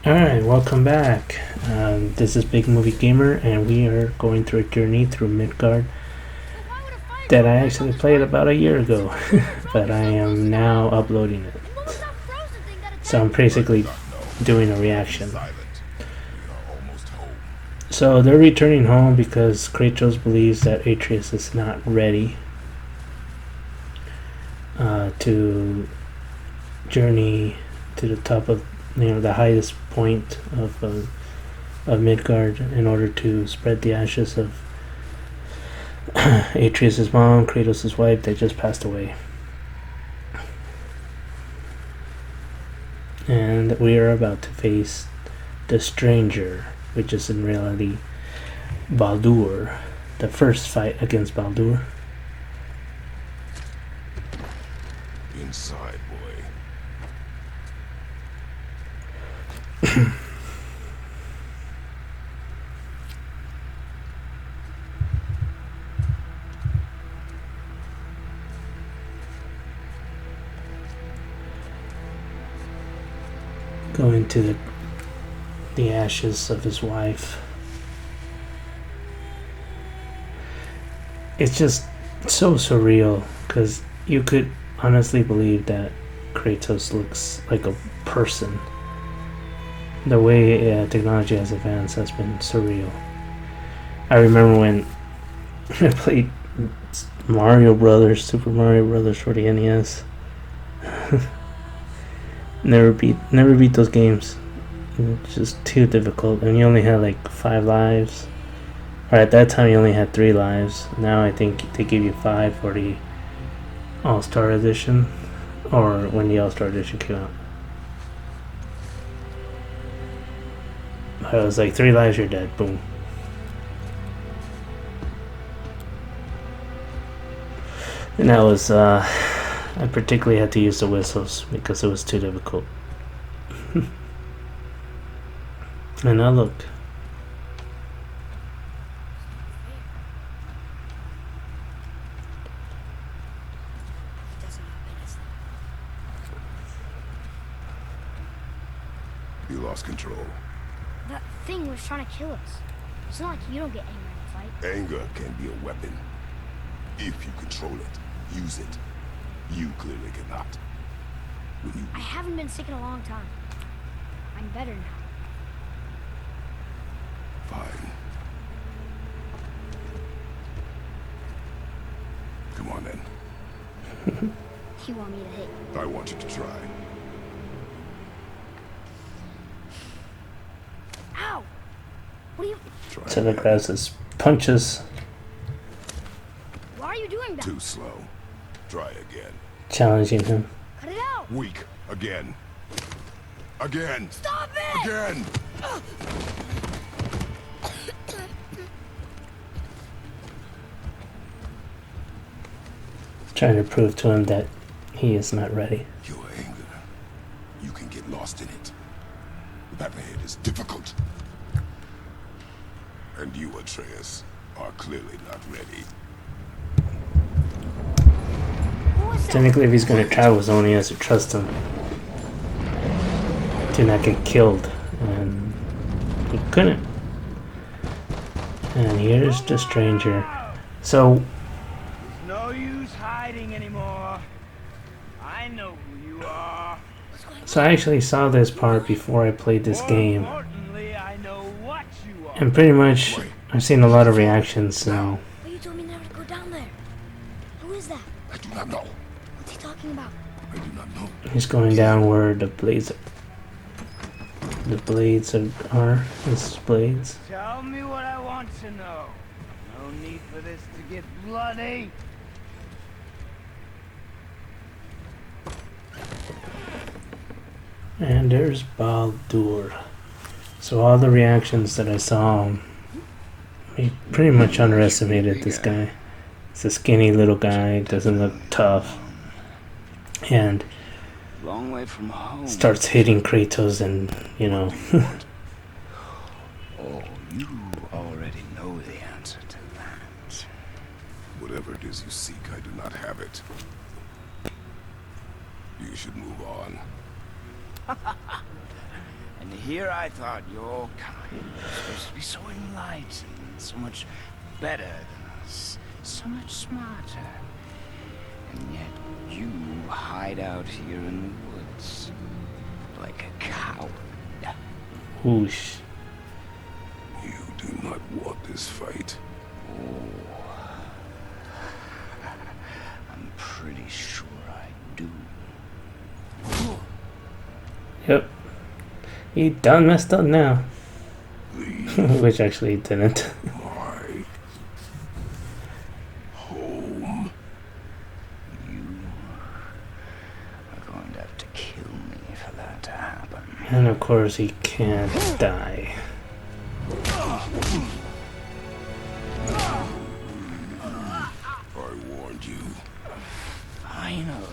Alright, welcome back. This is Big Movie Gamer, and we are going through a journey through Midgard that I actually played about a year ago, but I am now uploading it. So I'm basically doing a reaction. So they're returning home because Kratos believes that Atreus is not ready to journey to the top of the highest point of Midgard in order to spread the ashes of Atreus' mom, Kratos' wife, that just passed away. And we are about to face the Stranger, which is in reality Baldur, the first fight against Baldur. Inside, boy. Going to the ashes of his wife. It's just so surreal because you could honestly believe that Kratos looks like a person. The way technology has advanced has been surreal. I remember when I played Mario Brothers, Super Mario Brothers for the NES. Never beat those games. It's just too difficult, and you only had like 5 lives. Or at that time, you only had 3 lives. Now I think they give you 5 for the All-Star Edition, or when the All-Star Edition came out. I was like 3 lives, you're dead. Boom. And that was I particularly had to use the whistles because it was too difficult. And now look. You lost control. That thing was trying to kill us. It's not like you don't get angry in a fight. Anger can be a weapon. If you control it, use it. You clearly cannot. When you... I haven't been sick in a long time. I'm better now. Fine. Come on then. You want me to hit? I want you to try. Ow! What are you... Try So the again. grabs his punches, Why are you doing that? Too slow. Try again. challenging him. Cut it out! Weak. Again. Again. Stop it! Again. Trying to prove to him that he is not ready. Your anger. You can get lost in it. The path ahead is difficult. And you, Atreus, are clearly not ready. What was that? Technically, if he's going to travel, someone he has to trust him to not get killed, and he couldn't. And here's the Stranger. So No use hiding anymore. I know who you are. I actually saw this part before I played this More game, importantly, I know what you are. and pretty much I've seen a lot of reactions. So But you told me never to go down there. Who is that? I do not know. What's he talking about? I do not know. he's going down where the blades are. His blades. Tell me what I want to know. No need for this to get bloody. And there's Baldur. So all the reactions that I saw, he pretty much underestimated this guy. He's a skinny little guy, doesn't look tough, and Long way from home. starts hitting Kratos, and Oh, you already know the answer to that. Whatever it is you seek, I do not have it. You should move on. And here I thought your kind was supposed to be so enlightened, so much better than us, so much smarter. And yet you hide out here in the woods like a coward. Whoosh. You do not want this fight. Oh, I'm pretty sure I do. Yep. He done messed up now. Leave Which actually he didn't. my home. You are going to have to kill me for that to happen. And of course he can't die. I warned you. Finally.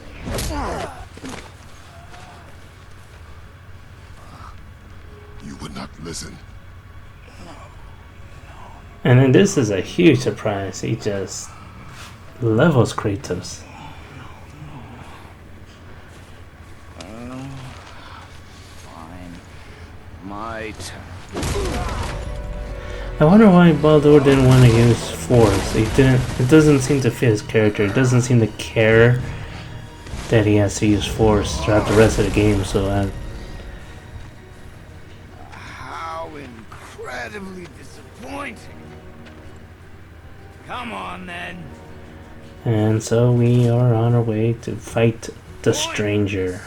You would not listen. And then this is a huge surprise. He just levels Kratos. Fine. My turn. I wonder why Baldur didn't want to use Force. He didn't. It doesn't seem to fit his character. It doesn't seem to care that he has to use Force throughout the rest of the game. So How incredibly disappointing. Come on, then. and so we are on our way to fight the Stranger.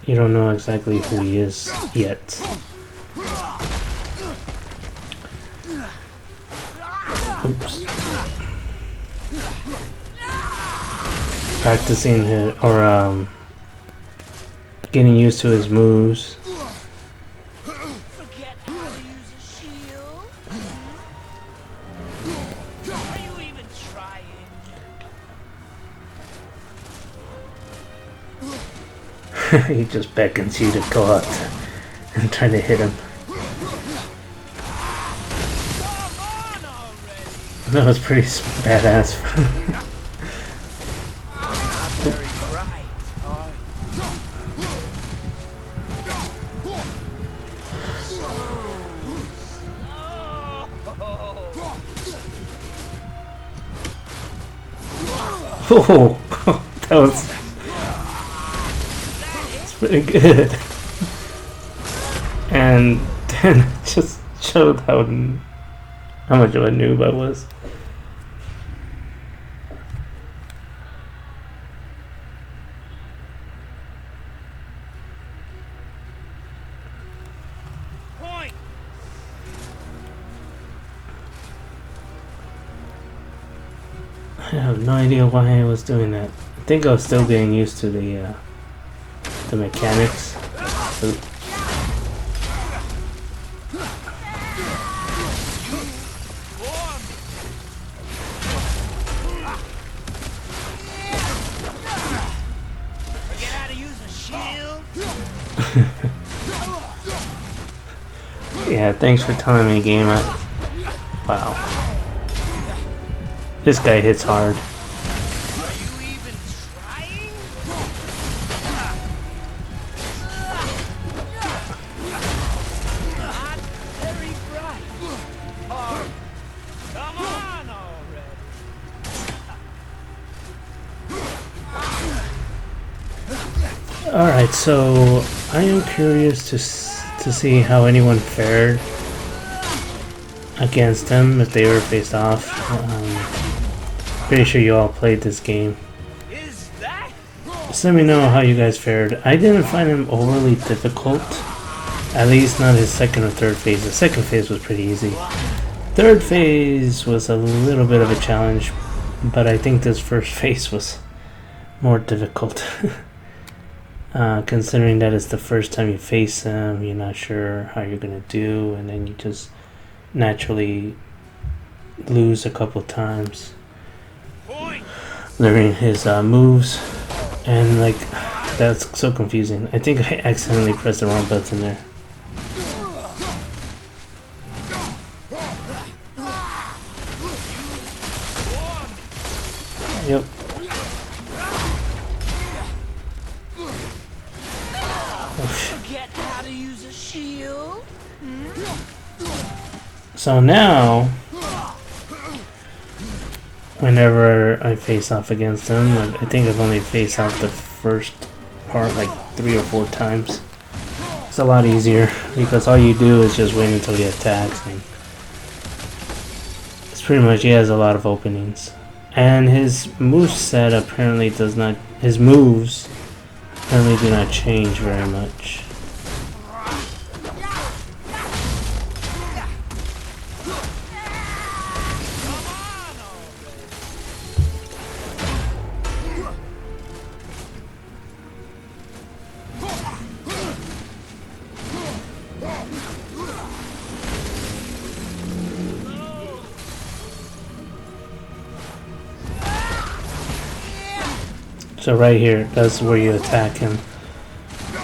You don't know exactly who he is yet. Oops. Practicing his, or getting used to his moves. Forget how to use a shield? Are you even trying? He just beckons you to go out and try to hit him. Come on already! That was pretty badass. Very bright, are Oh, that was pretty good. And then it just showed how much of a noob I was. Point! I have no idea why I was doing that. I think I was still getting used to the mechanics. Oop. Forget how to use a shield? Yeah, thanks for telling me, game. Wow. This guy hits hard. Are you even trying? Not very bright. Oh, come on already. Alright, so I am curious to see how anyone fared against him if they were faced off. Pretty sure you all played this game. Is that? Just let me know how you guys fared. I didn't find him overly difficult. At least not his second or third phase. The second phase was pretty easy. Third phase was a little bit of a challenge, but I think this first phase was more difficult. Considering that it's the first time you face him, you're not sure how you're gonna do, and then you just naturally lose a couple times. Point. Learning his moves, and like that's so confusing. I think I accidentally pressed the wrong button there. Yep. Forget shield? So now, whenever I face off against him, I think I've only faced off the first part like 3 or 4 times. It's a lot easier because all you do is just wait until he attacks, and it's pretty much, he has a lot of openings. And his moveset apparently does not, his moves apparently do not change very much. So right here, that's where you attack him,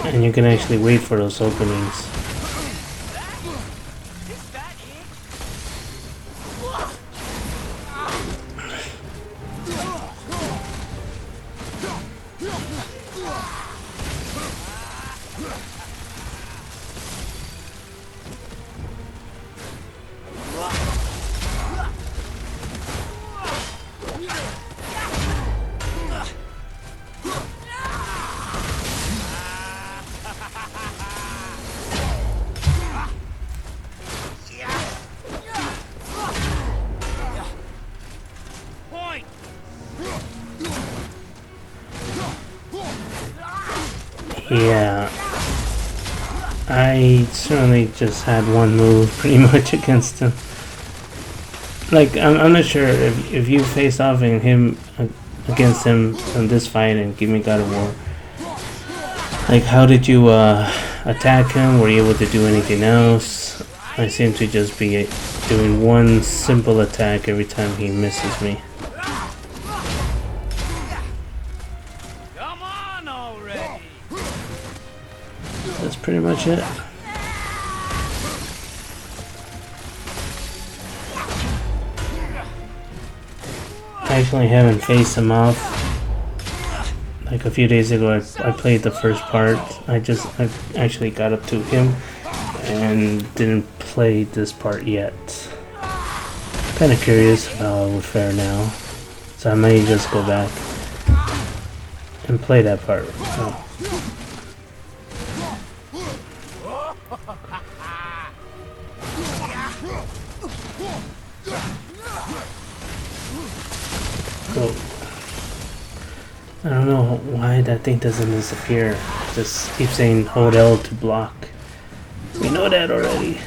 and you can actually wait for those openings. Yeah, I certainly just had one move pretty much against him. Like, I'm not sure if you faced off in him against him in this fight and give me God of War. Like, how did you attack him? Were you able to do anything else? I seem to just be doing one simple attack every time he misses me. Come on already. That's pretty much it. I actually haven't faced him off. Like a few days ago, I played the first part. I actually got up to him and didn't play this part yet. Kind of curious how it would fare now, so I may just go back and play that part. So. Cool. I don't know why that thing doesn't disappear. Just keep saying hold L to block. We know that already.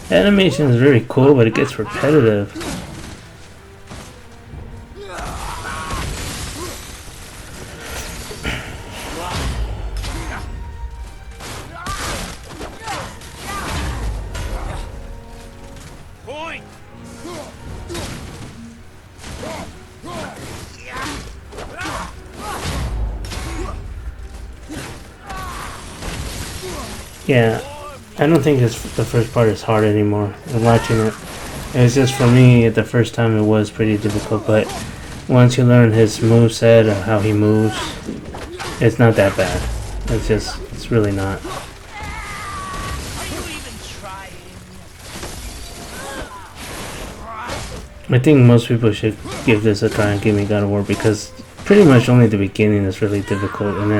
The animation is very cool, but it gets repetitive. Yeah, I don't think the first part is hard anymore. I'm watching it. It was just, for me, the first time it was pretty difficult, but once you learn his moveset or how he moves, it's not that bad. It's really not. I think most people should give this a try and give me God of War, because pretty much only the beginning is really difficult, and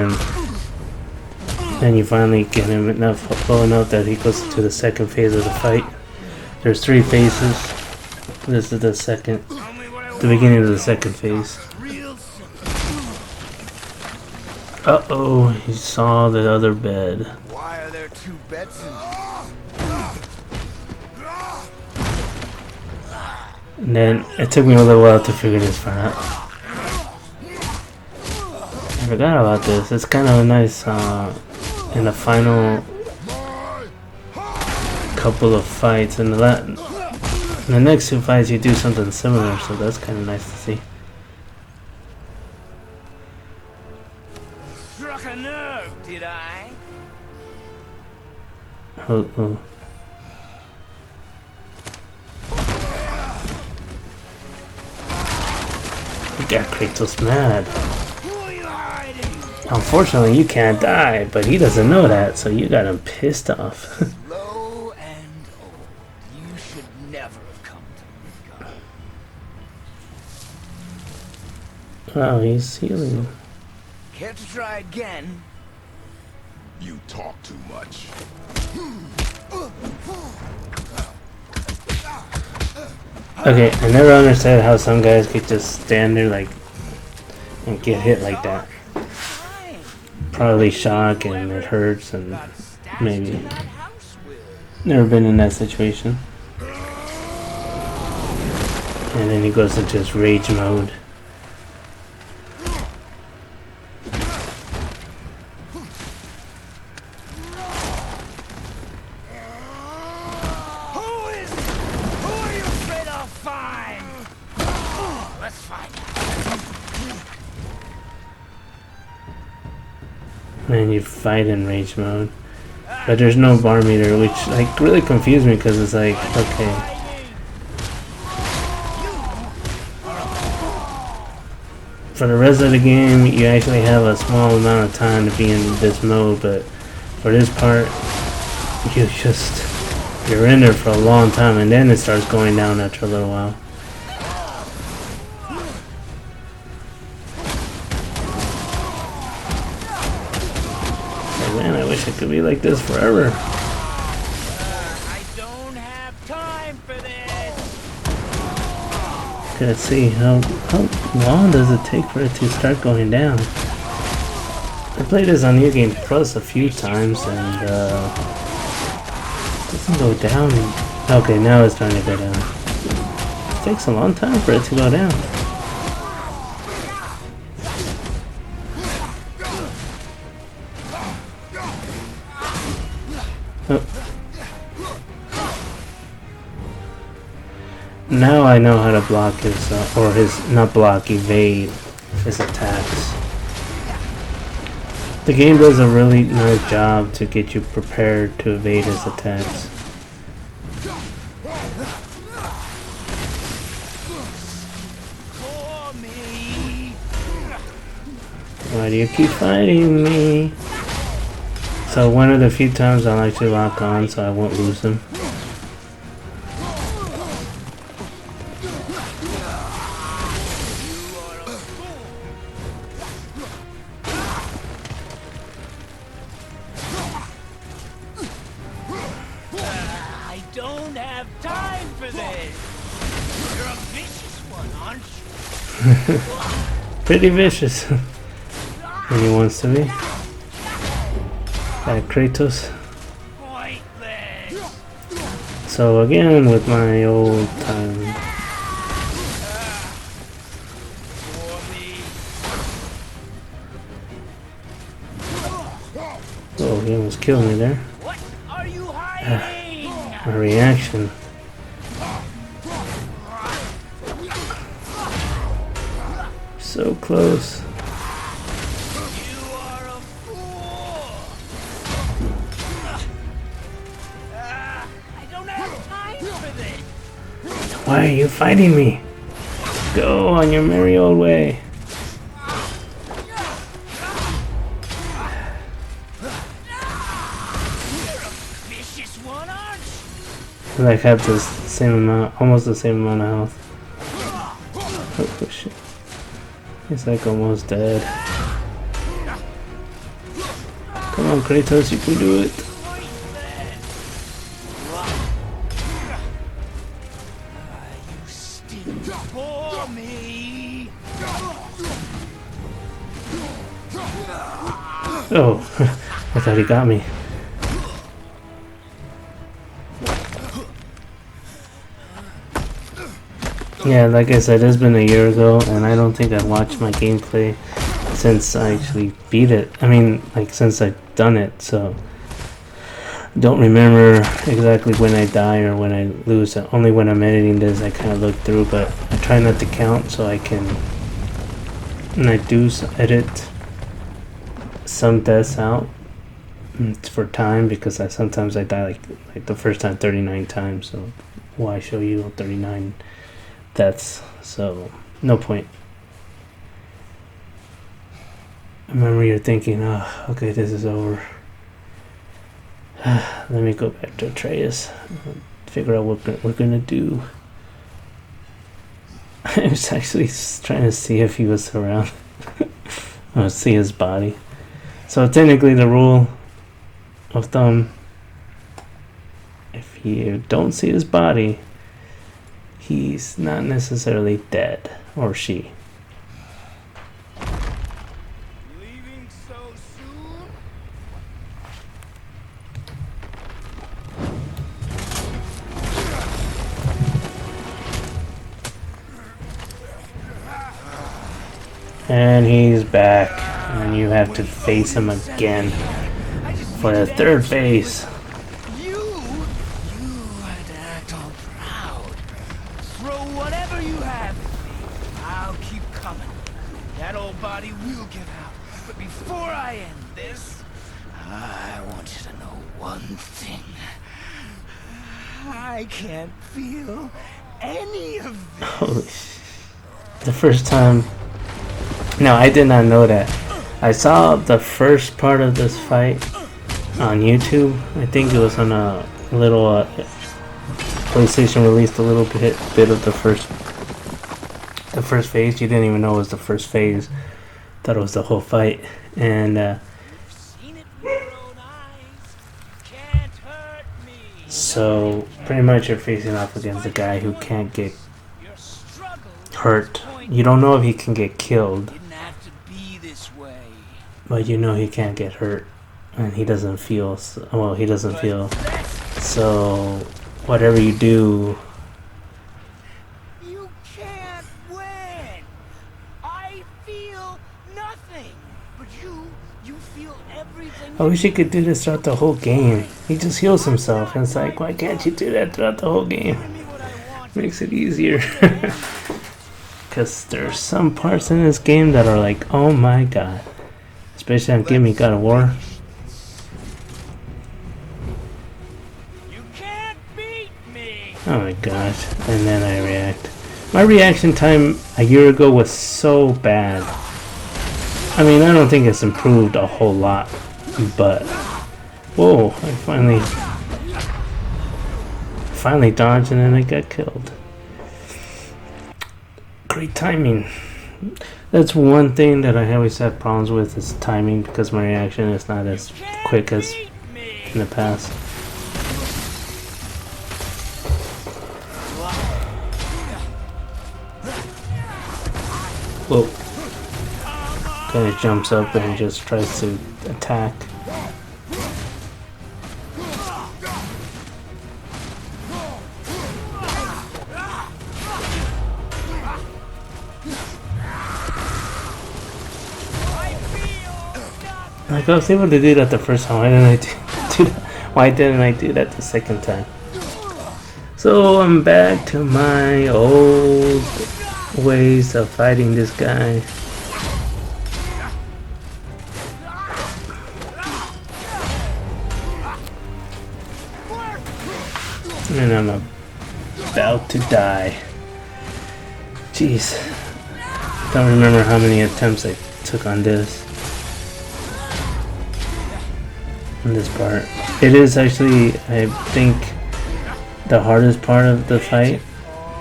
then you finally get him low enough that he goes to the second phase of the fight. There's 3 phases. This is the beginning of the second phase. Uh-oh, he saw the other bed. Why are there 2 beds in And then it took me a little while to figure this part out. I forgot about this. It's kind of nice in the final couple of fights. In the next 2 fights, you do something similar, so that's kind of nice to see. Struck a nerve, did I? Oh. He got Kratos mad. Unfortunately, you can't die, but he doesn't know that, so you got him pissed off. Low and old. You should never have come to Midgard. Wow, he's healing. Care to try again? You talk too much. Okay, I never understood how some guys could just stand there like and get hit like that. Fine. Probably shock and it hurts and Got stashed maybe in that house, Will. never been in that situation. And then he goes into his rage mode. Who are you afraid I'll find? Let's find out. And you fight in rage mode. But there's no bar meter, which like really confused me because it's like, okay. For the rest of the game, you actually have a small amount of time to be in this mode, but for this part, you're in there for a long time, and then it starts going down after a little while. Like, man, I wish it could be like this forever. I don't have time for this. Let's see, how long does it take for it to start going down? I played this on New Game Plus a few times and it doesn't go down. Okay, now it's starting to go down. It takes a long time for it to go down. Oh. Now I know how to block his, or his, not block, evade his attacks. The game does a really nice job to get you prepared to evade his attacks. For me. Why do you keep fighting me? So one of the few times I'll actually lock on so I won't lose him. I don't have time for this. You're a vicious one, aren't you? Pretty vicious. And he wants to be. Kratos. Pointless. So again with my old time. For me. Oh, he almost killed me there. What are you hiding? My reaction. So close. You are a fool. I don't have time for this. Why are you fighting me? Go on your merry old way. Vicious one, aren't you? Like have the same amount, almost the same amount of health. Oh shit. He's like almost dead. Come on Kratos, you can do it. You stink for me. Oh, I thought he got me. Yeah, like I said, it's been a year ago, and I don't think I've watched my gameplay since I actually beat it. I mean, like, since I've done it, so... Don't remember exactly when I die or when I lose. Only when I'm editing this, I kind of look through, but I try not to count so I can... And I do edit some deaths out for time, because sometimes I die like the first time 39 times, so why show you 39 deaths? So no point. I remember you're thinking, oh, okay, this is over. Let me go back to Atreus, figure out what we're gonna do. I was actually trying to see if he was around. Or see his body. So technically the rule of thumb, if you don't see his body, he's not necessarily dead, or she. Leaving so soon? And he's back, and you have to face him again for the third phase. You had to act all proud. Throw whatever you have at me. I'll keep coming. That old body will give out. But before I end this, I want you to know one thing. I can't feel any of this. Holy sh- The first time... No, I did not know that. I saw the first part of this fight on YouTube. I think it was on a little... PlayStation released a little bit of the first phase. You didn't even know it was the first phase. Thought it was the whole fight. And Seen it with your own eyes. Can't hurt me. so pretty much you're facing off against a guy who can't get Your struggle hurt. You don't know if he can get killed, didn't have to be this way. but you know he can't get hurt, and he doesn't feel. Well, he doesn't feel. So whatever you do, You can't win. I feel nothing. But you feel everything. I wish he could do this throughout the whole game. He just heals himself, and it's like, why can't you do that throughout the whole game? Give me what I want. Makes it easier. Because there's some parts in this game that are like, oh my god. Especially on Gimme God of War. You can't beat me. Oh my gosh. And then I react. My reaction time a year ago was so bad. I mean, I don't think it's improved a whole lot. But, whoa, I finally dodged and then I got killed. Great timing. That's one thing that I always had problems with is timing, because my reaction is not as quick as Beat me. in the past. Whoa. Kind of jumps up and just tries to attack. Like, I was able to do that the first time. Why didn't I do that? Why didn't I do that the second time? So I'm back to my old ways of fighting this guy. And I'm about to die. Jeez. Don't remember how many attempts I took on this. On this part. It is actually, I think, the hardest part of the fight.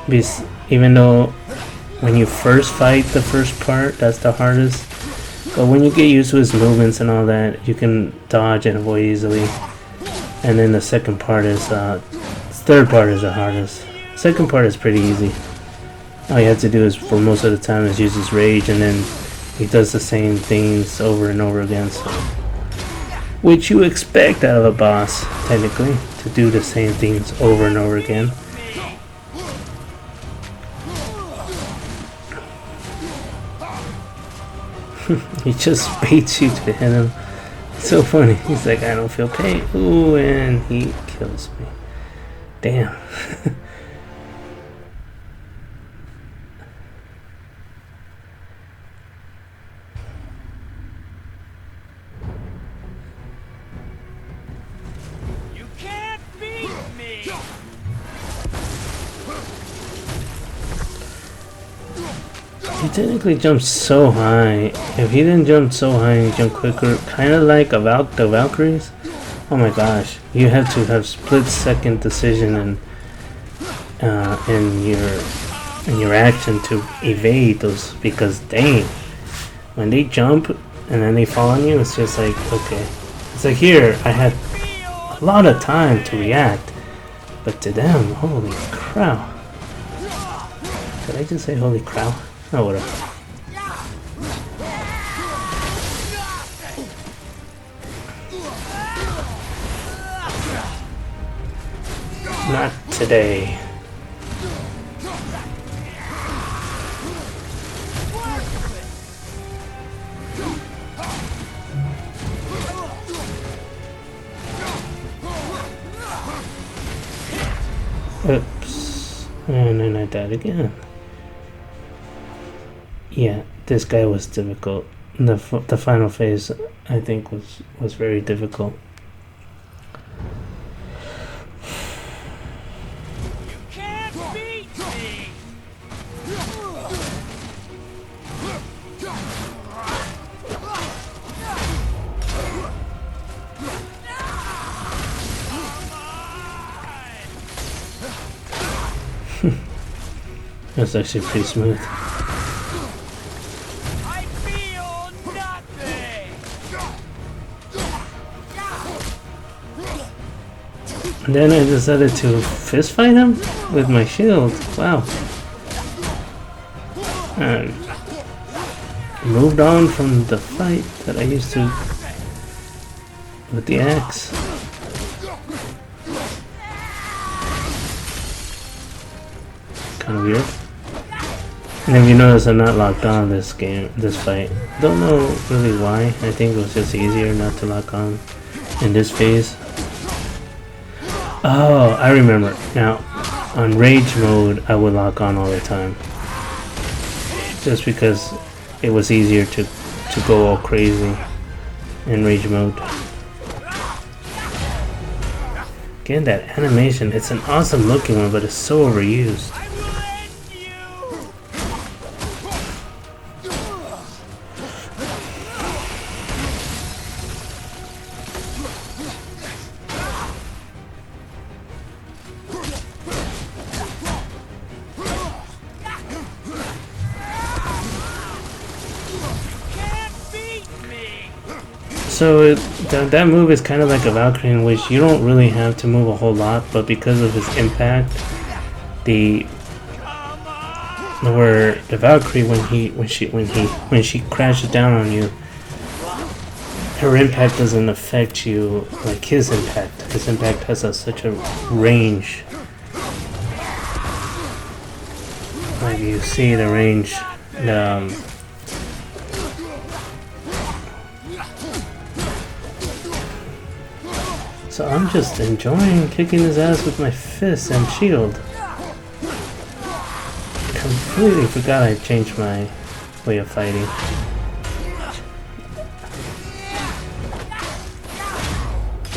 Because even though when you first fight the first part, that's the hardest. But when you get used to his movements and all that, you can dodge and avoid easily. And then the second part is, third part is the hardest. Second part is pretty easy. All you have to do is, for most of the time, is use his rage, and then he does the same things over and over again. So, which you expect out of a boss, technically, to do the same things over and over again. He just baits you to hit him. It's so funny. He's like, I don't feel pain. Ooh, and he kills me. Damn. You can't beat me. He technically jumped so high. If he didn't jump so high and jump quicker, kind of like the Valkyries, oh my gosh, you have to have split-second decision in your action to evade those, because dang, when they jump and then they fall on you, it's just like, okay. It's like here, I had a lot of time to react, but to them, holy crow. Did I just say holy crow? Oh, whatever. Not today. Oops. And then I died again. Yeah, this guy was difficult. The final phase, I think, was very difficult. That's actually pretty smooth. I feel nothing. And then I decided to fist fight him with my shield. Wow. And moved on from the fight that I used to with the axe. Kind of weird. And if you notice, I'm not locked on this fight. Don't know really why. I think it was just easier not to lock on in this phase. Oh, I remember. Now, on rage mode, I would lock on all the time. Just because it was easier to go all crazy in rage mode. Again, that animation, it's an awesome looking one, but it's so overused. So that move is kind of like a Valkyrie, in which you don't really have to move a whole lot, but because of his impact, the Valkyrie, when she crashes down on you, her impact doesn't affect you like his impact. His impact has such a range. Like you see the range. So I'm just enjoying kicking his ass with my fists and shield. Completely forgot I changed my way of fighting.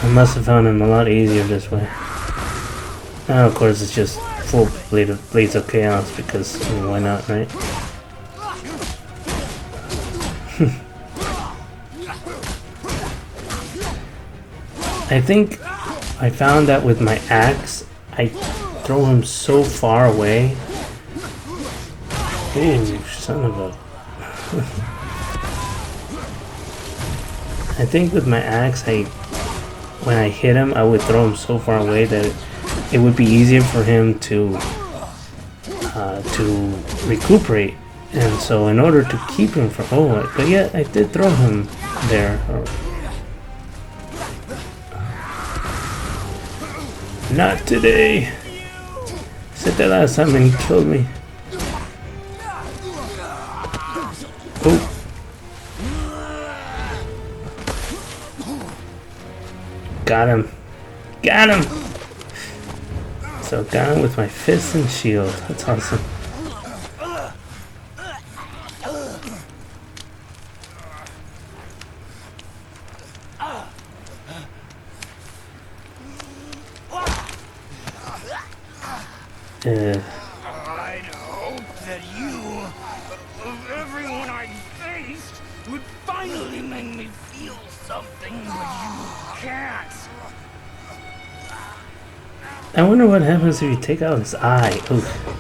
I must have found him a lot easier this way. Now of course it's just full Blades of Chaos because, I mean, why not, right? I think I found that with my axe, I throw him so far away. Ooh, son of a... I think with my axe, when I hit him, I would throw him so far away that it would be easier for him to recuperate. And so in order to keep him from... Oh, but yet I did throw him there. Not today. Said that last time and he killed me. Oh. Got him. Got him. So got him with my fists and shield. That's awesome. I'd hope that you would finally make me feel something, but you can't. I wonder what happens if you take out his eye. Oof.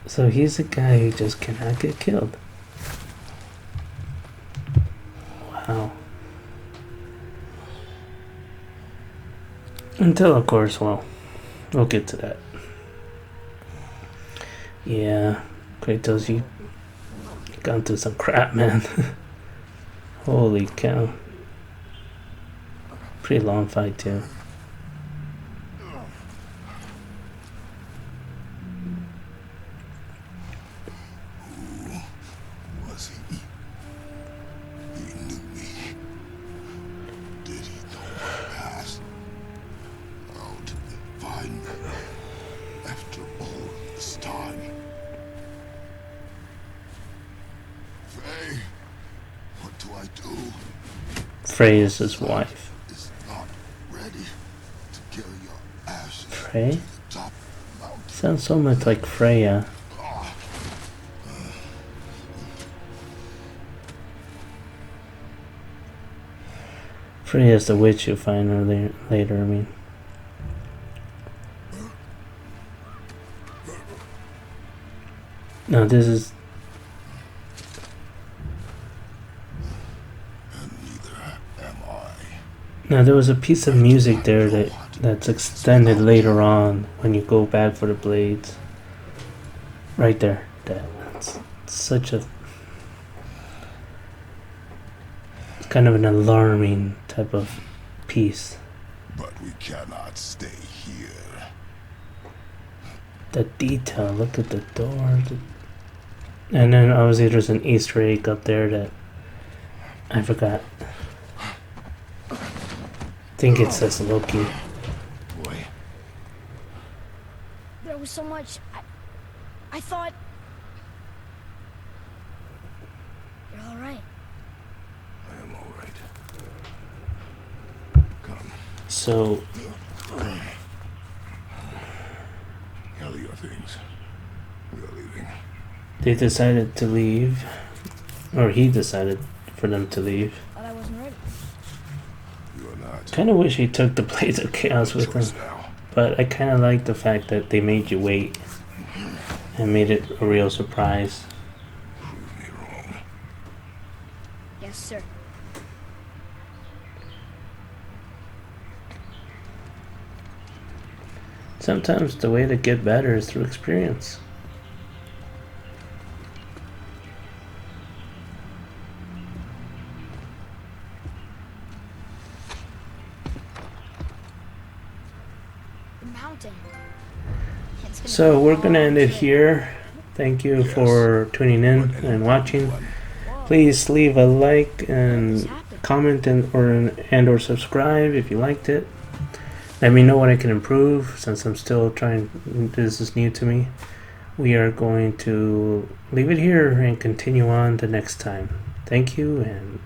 So he's a guy who just cannot get killed. Wow. Until, of course, well, we'll get to that. Yeah, Kratos, you gone through some crap, man. Holy cow. Pretty long fight, too. Was he? He knew me. Did he know my past? How did they find me after all this time? Faye, what do I do? Frey is his wife. Is not ready to carry your ashes Frey? to the top of the mountain. Sounds so much like Freya. Freya is the witch you find earlier, later, I mean. No, this is... And neither am I. Now there was a piece of music there that's extended later on when you go back for the blades. Right there. That's such a... It's kind of an alarming type of piece. But we cannot stay here. The detail, look at the door. And then obviously there's an Easter egg up there that I forgot. I think it says Loki. Boy, There was so much. I thought. You're all right. I am all right. Come, So gather your things. We are leaving. they decided to leave, or he decided for them to leave. Thought I wasn't ready. You are not. Kind of wish he took the Blades of Chaos with Choice him, now. but I kind of like the fact that they made you wait and made it a real surprise. Prove me wrong. Yes, sir. Sometimes the way to get better is through experience. The mountain. It's gonna So be we're a gonna end long it trip. here. Thank you for tuning in and watching. Whoa, Please leave a like what and just happened? comment and or subscribe if you liked it. Let me know what I can improve since I'm still trying. This is new to me. We are going to leave it here and continue on the next time. Thank you and